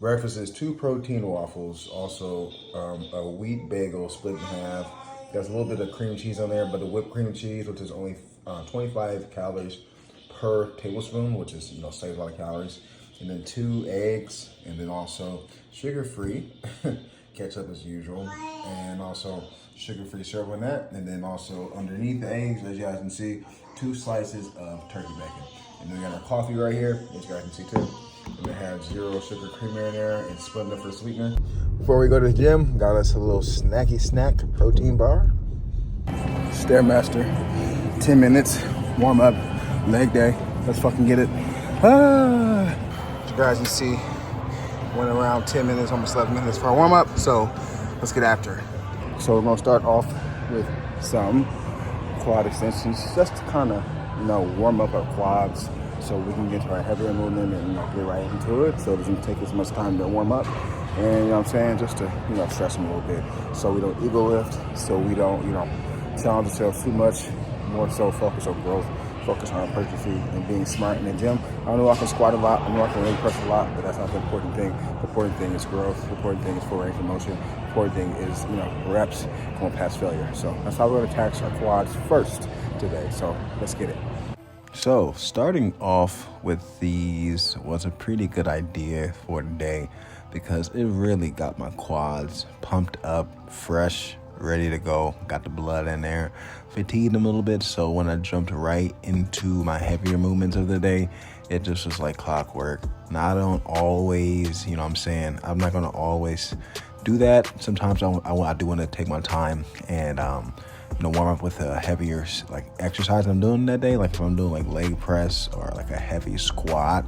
Breakfast is 2 protein waffles, also a wheat bagel split in half. There's a little bit of cream cheese on there, but the whipped cream cheese, which is only 25 calories per tablespoon, which is, saves a lot of calories. And then 2 eggs, and then also sugar-free, ketchup as usual, and also sugar-free syrup on that. And then also underneath the eggs, as you guys can see, 2 slices of turkey bacon. And then we got our coffee right here, as you guys can see too. And it has 0 sugar creamer in there and Splenda for sweetener. Before we go to the gym, got us a little snacky snack protein bar. Stairmaster, 10 minutes, warm up, leg day. Let's fucking get it. As you guys can see, went around 10 minutes, almost 11 minutes for our warm up. So let's get after it. So we're gonna start off with some quad extensions, just to kind of, warm up our quads, so we can get to our heavier movement and get right into it, so it doesn't take as much time to warm up. And just to stress them a little bit, so we don't ego lift, so we don't challenge ourselves too much. More so focus on growth, focus on hypertrophy and being smart in the gym. I know I can squat a lot, I know I can leg press a lot, but that's not the important thing. The important thing is growth. The important thing is full range of motion. The important thing is reps going past failure. So that's how we're going to tax our quads first today. So let's get it. So starting off with these was a pretty good idea for today, because it really got my quads pumped up, fresh, ready to go. Got the blood in there, fatigued them a little bit, so when I jumped right into my heavier movements of the day, it just was like clockwork. Now I don't always, I'm not gonna always do that. Sometimes I do want to take my time and warm up with a heavier exercise I'm doing that day. Like if I'm doing leg press or a heavy squat,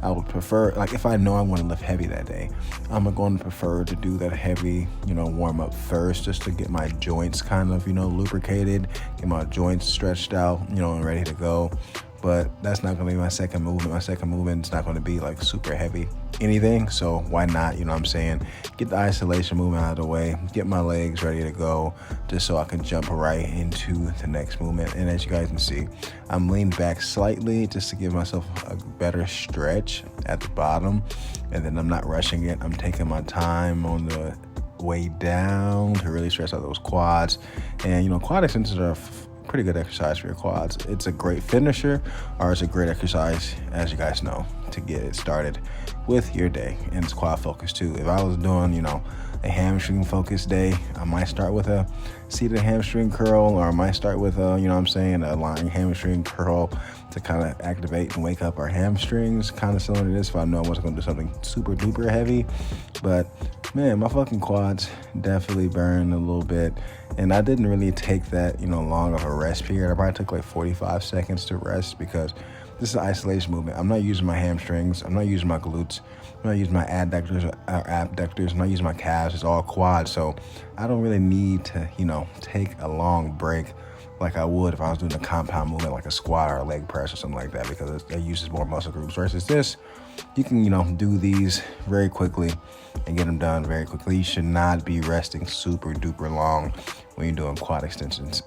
I would prefer, if I know I want to lift heavy that day, I'm going to prefer to do that heavy, warm up first, just to get my joints kind of, lubricated, get my joints stretched out, and ready to go. But that's not going to be my second movement. My second movement is not going to be super heavy anything. So why not, get the isolation movement out of the way, get my legs ready to go, just so I can jump right into the next movement. And as you guys can see, I'm leaned back slightly just to give myself a better stretch at the bottom. And then I'm not rushing it. I'm taking my time on the way down to really stretch out those quads. And, quad extensions are pretty good exercise for your quads. It's a great finisher, or it's a great exercise, as you guys know, to get it started with your day. And it's quad focused too. If I was doing, a hamstring focused day, I might start with a seated hamstring curl, or I might start with a lying hamstring curl to kind of activate and wake up our hamstrings, kind of similar to this if I know I wasn't going to do something super duper heavy. But man, my fucking quads definitely burned a little bit, and I didn't really take that long of a rest period. I probably took 45 seconds to rest, because this is an isolation movement. I'm not using my hamstrings, I'm not using my glutes, I'm not using my adductors or abductors, I'm not using my calves. It's all quads. So I don't really need to take a long break like I would if I was doing a compound movement like a squat or a leg press or something like that, because it uses more muscle groups. Versus this, you can do these very quickly and get them done very quickly. You should not be resting super duper long when you're doing quad extensions.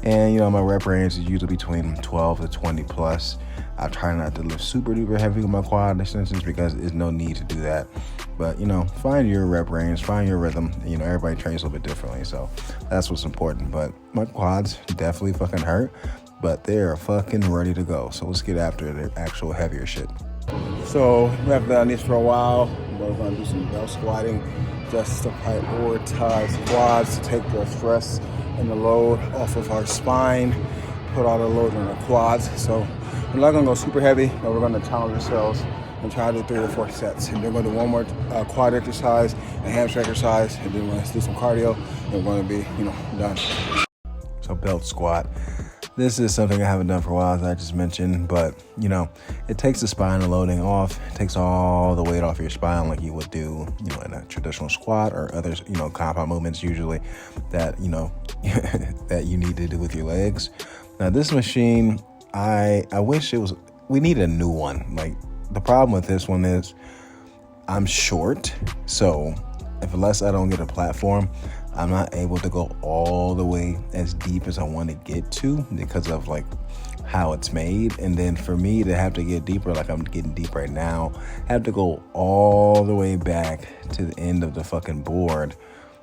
And my rep range is usually between 12 to 20 plus. I try not to lift super duper heavy with my quad extensions, because there's no need to do that. But find your rep range, find your rhythm. Everybody trains a little bit differently, so that's what's important. But my quads definitely fucking hurt, but they're fucking ready to go. So let's get after the actual heavier shit. So we have done this for a while. We're gonna do some belt squatting, just to prioritize quads, to take the stress and the load off of our spine, put all the load on our quads. So we're not gonna go super heavy, but we're gonna challenge ourselves and try to do 3 or 4 sets. And then we're gonna do one more quad exercise, a hamstring exercise, and then we're gonna do some cardio, and we're gonna be, done. So belt squat. This is something I haven't done for a while, as I just mentioned, but it takes the spinal loading off. It takes all the weight off your spine, like you would do, in a traditional squat or other, compound movements usually that, that you need to do with your legs. Now this machine, I wish we need a new one. The problem with this one is I'm short, so unless I don't get a platform, I'm not able to go all the way as deep as I want to get to, because of how it's made. And then for me to have to get deeper, like I'm getting deep right now, have to go all the way back to the end of the fucking board.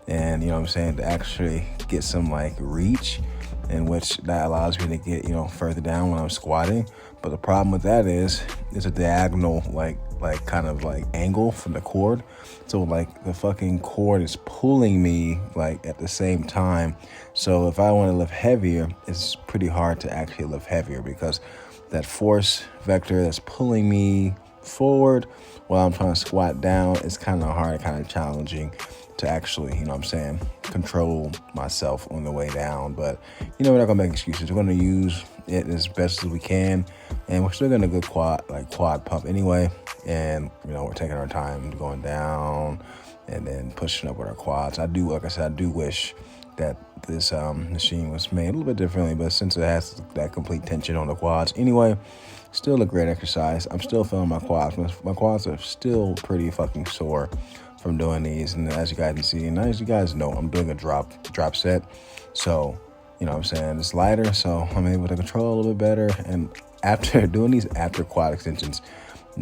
And, you know what I'm saying, to actually get some like reach, in which that allows me to get, you know, further down when I'm squatting. But the problem with that is a diagonal, like kind of like angle from the cord. So like the fucking cord is pulling me like at the same time. So if I want to lift heavier, it's pretty hard to actually lift heavier, because that force vector that's pulling me forward while I'm trying to squat down is kind of hard, kind of challenging to actually, you know what I'm saying, control myself on the way down. But, you know, we're not going to make excuses. We're going to use it as best as we can. And we're still going to go quad pump anyway. And, you know, we're taking our time going down and then pushing up with our quads. Like I said, I do wish that this machine was made a little bit differently, but since it has that complete tension on the quads anyway, still a great exercise. I'm still feeling my quads. My quads are still pretty fucking sore from doing these. And as you guys can see, and as you guys know, I'm doing a drop set. So, you know what I'm saying, it's lighter, so I'm able to control a little bit better. And after doing these after quad extensions,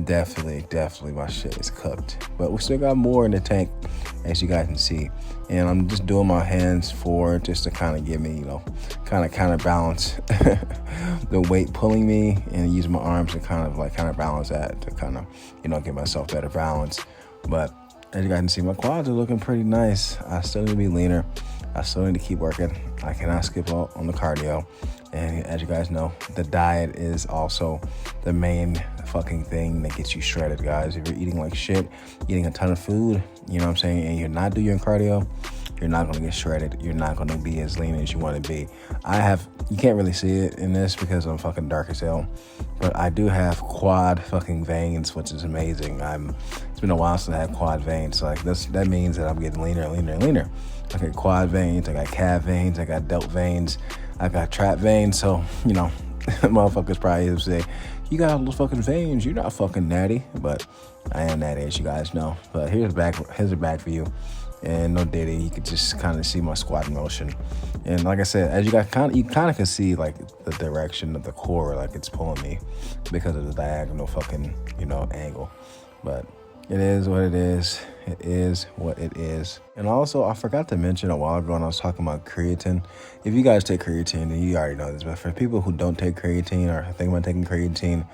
definitely my shit is cooked. But we still got more in the tank, as you guys can see. And I'm just doing my hands forward just to kind of give me, you know, kind of counterbalance the weight pulling me, and use my arms to kind of counterbalance that, to kind of, you know, give myself better balance. But as you guys can see, my quads are looking pretty nice. I still need to be leaner. I still need to keep working. I cannot skip out on the cardio. And as you guys know, the diet is also the main fucking thing that gets you shredded, guys. If you're eating like shit, eating a ton of food, you know what I'm saying, and you're not doing your cardio, you're not going to get shredded. You're not going to be as lean as you want to be. You can't really see it in this because I'm fucking dark as hell, but I do have quad fucking veins, which is amazing. It's been a while since I had quad veins. So like that means that I'm getting leaner. Okay, quad veins, I got calf veins, I got delt veins, I got trap veins. So, you know, motherfuckers probably say, you got all those fucking veins, you're not fucking natty. But I am natty, as you guys know. But here's a back view. And no diddy, you could just kind of see my squat motion. And like I said, as you guys you kind of can see like the direction of the core, like it's pulling me because of the diagonal fucking, you know, angle. But it is what it is. It is what it is. And also, I forgot to mention a while ago when I was talking about creatine. If you guys take creatine, then you already know this. But for people who don't take creatine or think about taking creatine,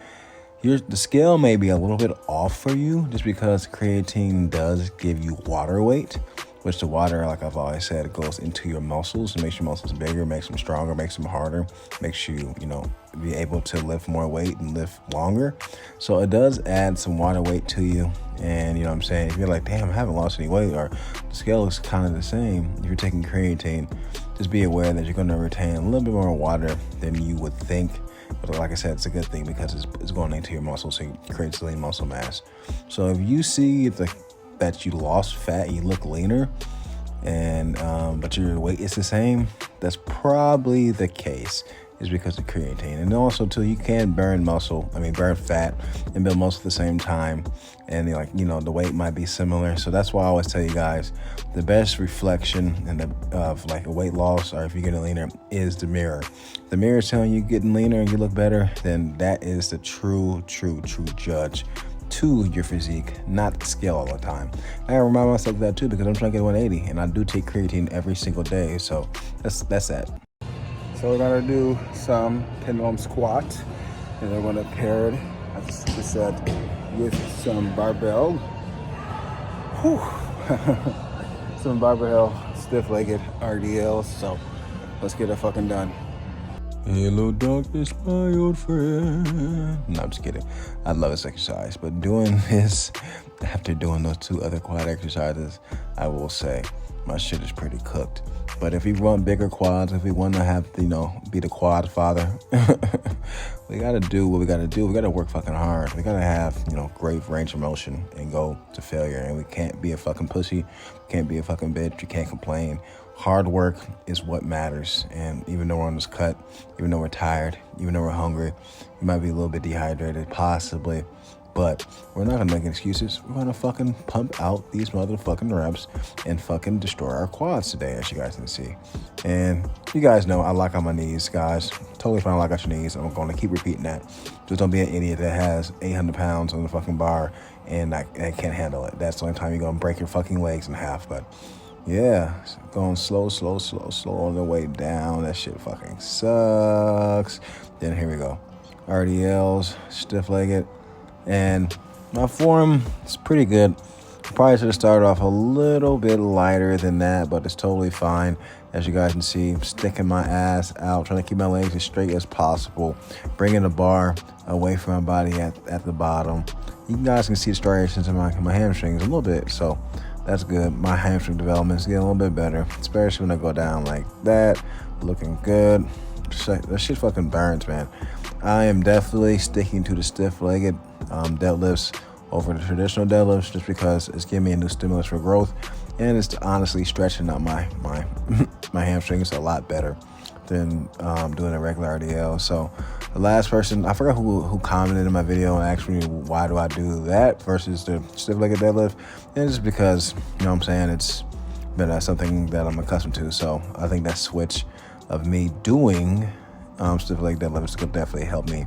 the scale may be a little bit off for you, just because creatine does give you water weight, which the water, like I've always said, goes into your muscles and makes your muscles bigger, makes them stronger, makes them harder, makes you, you know, be able to lift more weight and lift longer. So it does add some water weight to you. And you know what I'm saying, if you're like, damn, I haven't lost any weight, or the scale looks kind of the same, if you're taking creatine, just be aware that you're going to retain a little bit more water than you would think. But like I said, it's a good thing because it's going into your muscles, so it creates lean muscle mass. So if you see that you lost fat, you look leaner, and but your weight is the same, that's probably the case. Is because of creatine. And also too, you can burn fat and build muscle at the same time, and the weight might be similar. So that's why I always tell you guys, the best reflection of like a weight loss, or if you're getting leaner, is the mirror. The mirror is telling you getting leaner and you look better, then that is the true judge to your physique, not the scale all the time. I gotta remind myself of that too, because I'm trying to get 180 and I do take creatine every single day. So that's that. So we're gonna do some pendulum squat, and we're gonna pair it, as I said, with some barbell. Some barbell stiff-legged RDLs. So let's get it fucking done. Hello, darkness, my old friend. No, I'm just kidding. I love this exercise, but doing this after doing those two other quad exercises, I will say my shit is pretty cooked. But if we want bigger quads, if we want to have, be the quad father, we got to do what we got to do. We got to work fucking hard. We got to have, great range of motion and go to failure. And we can't be a fucking pussy. Can't be a fucking bitch. You can't complain. Hard work is what matters. And even though we're on this cut, even though we're tired, even though we're hungry, we might be a little bit dehydrated, possibly. But we're not gonna make excuses. We're gonna fucking pump out these motherfucking reps and fucking destroy our quads today, as you guys can see. And you guys know I lock out my knees, guys. Totally fine to lock out your knees. I'm gonna keep repeating that. Just don't be an idiot that has 800 pounds on the fucking bar and can't handle it. That's the only time you're gonna break your fucking legs in half. But yeah, going slow on the way down. That shit fucking sucks. Then here we go. RDLs, stiff-legged. And my form is pretty good. Probably should have started off a little bit lighter than that, but it's totally fine. As you guys can see, I'm sticking my ass out, trying to keep my legs as straight as possible, bringing the bar away from my body at the bottom. You guys can see the striations in my hamstrings a little bit, so that's good. My hamstring development is getting a little bit better, especially when I go down like that. Looking good. That shit fucking burns, man. I am definitely sticking to the stiff-legged deadlifts over the traditional deadlifts just because it's giving me a new stimulus for growth, and it's honestly stretching out my my hamstrings a lot better than doing a regular RDL. So the last person, I forgot who commented in my video and asked me why do I do that versus the stiff-legged deadlift, and it's because, you know what I'm saying, it's been something that I'm accustomed to. So I think that switch of me doing stiff-legged deadlifts could definitely help me,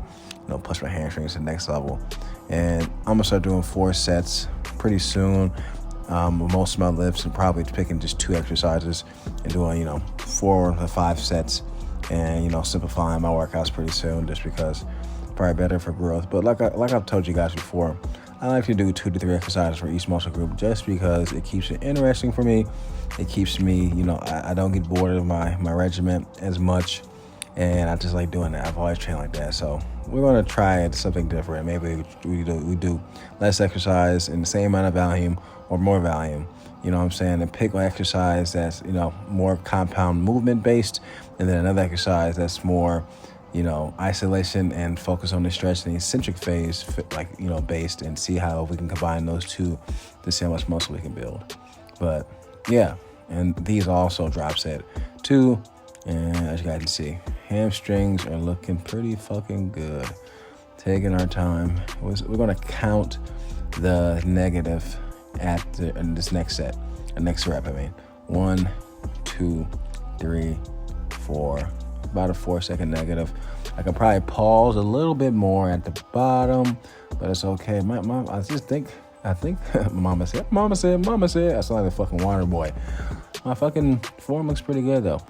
push my hamstrings to the next level. And I'm gonna start doing 4 sets pretty soon. Most of my lifts, and probably picking just 2 exercises and doing 4 to 5 sets, and simplifying my workouts pretty soon, just because it's probably better for growth. But like I've told you guys before, I like to do 2 to 3 exercises for each muscle group just because it keeps it interesting for me. It keeps me, I don't get bored of my regimen as much. And I just like doing that. I've always trained like that. So we're going to try something different. Maybe we do less exercise in the same amount of volume or more volume. You know what I'm saying? And pick an exercise that's, more compound movement based. And then another exercise that's more, isolation and focus on the stretch and the eccentric phase, based, and see how we can combine those two to see how much muscle we can build. But yeah, and these also drops at 2. And as you guys can see, hamstrings are looking pretty fucking good. Taking our time. We're going to count the negative in this next set, the next rep, 1, 2, 3, 4, about a 4-second negative. I can probably pause a little bit more at the bottom, but it's okay. I think mama said, I sound like a fucking water boy. My fucking form looks pretty good though.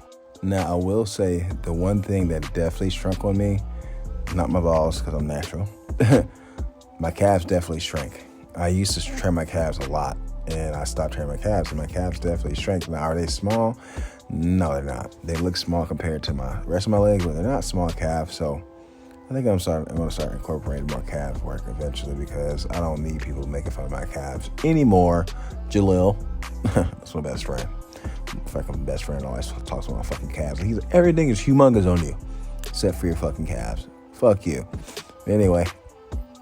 Now, I will say the one thing that definitely shrunk on me, not my balls because I'm natural, my calves definitely shrank. I used to train my calves a lot, and I stopped training my calves, and my calves definitely shrank. Now, are they small? No, they're not. They look small compared to my rest of my legs, but they're not small calves. So I think I'm going to start incorporating more calf work eventually because I don't need people making fun of my calves anymore. Jalil, that's my best friend. Fucking best friend always talks about my fucking calves. Everything is humongous on you, except for your fucking calves. Fuck you. Anyway,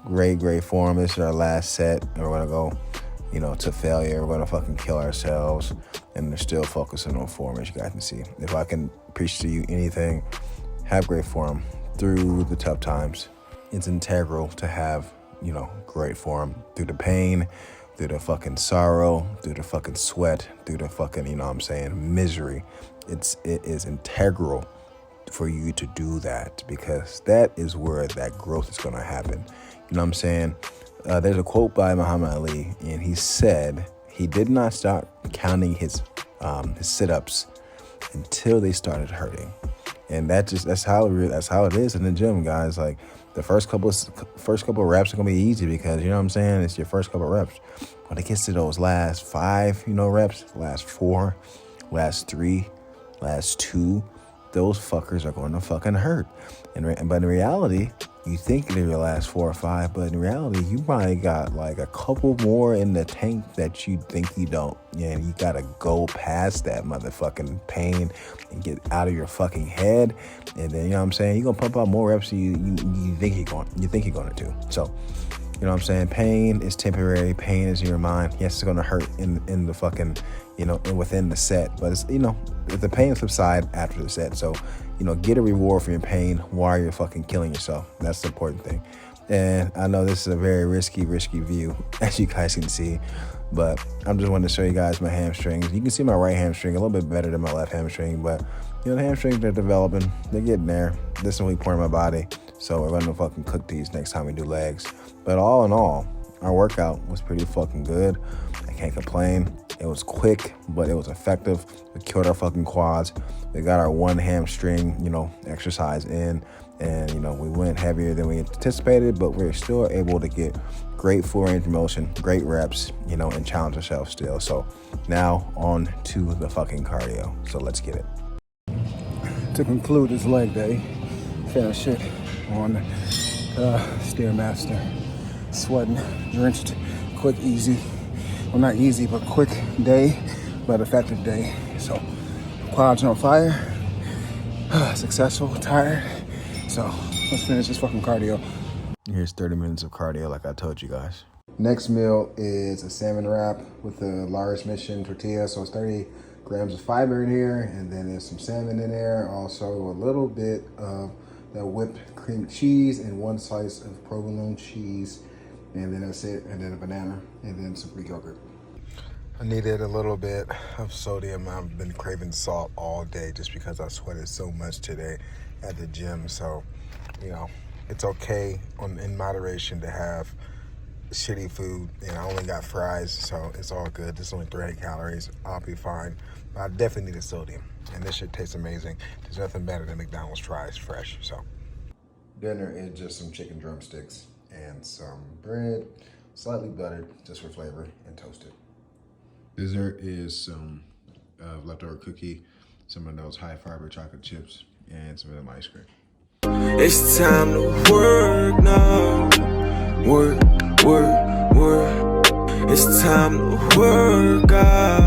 great form. This is our last set, and we're gonna go, to failure. We're gonna fucking kill ourselves, and they're still focusing on form, as you guys can see. If I can preach to you anything, have great form through the tough times. It's integral to have, great form through the pain, through the fucking sorrow, through the fucking sweat, through the fucking, misery. It is integral for you to do that because that is where that growth is going to happen. You know what I'm saying? There's a quote by Muhammad Ali, and he said he did not start counting his sit-ups until they started hurting. And that's how it is in the gym, guys. Like the first couple reps are gonna be easy because you know what I'm saying, it's your first couple reps. When it gets to those last 5, reps, last 4, last 3, last 2, those fuckers are going to fucking hurt. But in reality, you think they're your last 4 or 5, but in reality, you probably got like a couple more in the tank that you think you don't. And you gotta go past that motherfucking pain and get out of your fucking head. And then, you're gonna pump out more reps than you think you're going to. So, you know what I'm saying? Pain is temporary. Pain is in your mind. Yes, it's gonna hurt in the fucking, within the set. But it's, the pain subside after the set. So, get a reward for your pain while you're fucking killing yourself. That's the important thing. And I know this is a very risky view, as you guys can see, but I'm just wanting to show you guys my hamstrings. You can see my right hamstring a little bit better than my left hamstring, but you know, the hamstrings, they're developing, they're getting there. This is the weak point of my body, so we're gonna fucking cook these next time we do legs. But all in all, our workout was pretty fucking good. I can't complain. It was quick, but it was effective. We killed our fucking quads. We got our one hamstring, you know, exercise in. And, you know, we went heavier than we anticipated, but we're still able to get great full range of motion, great reps, you know, and challenge ourselves still. So now on to the fucking cardio. So let's get it. To conclude this leg day, finish it on Stairmaster. Sweating, drenched, quick, easy. Well, not easy, but quick day, but effective day. So quads on fire, successful, tired. So let's finish this fucking cardio. Here's 30 minutes of cardio like I told you guys. Next meal is a salmon wrap with a large mission tortilla. So it's 30 grams of fiber in here, and then there's some salmon in there. Also a little bit of the whipped cream cheese and one slice of provolone cheese. And then that's it, and then a banana, and then some Greek yogurt. I needed a little bit of sodium. I've been craving salt all day just because I sweated so much today at the gym. So, you know, it's okay in moderation to have shitty food. And I only got fries, so it's all good. This is only 300 calories. I'll be fine. But I definitely needed sodium, and this shit tastes amazing. There's nothing better than McDonald's fries fresh. So dinner is just some chicken drumsticks and some bread, slightly buttered just for flavor, and toasted. Dessert is some leftover cookie, some of those high fiber chocolate chips, and some of them ice cream. It's time to work now. Work. It's time to work out.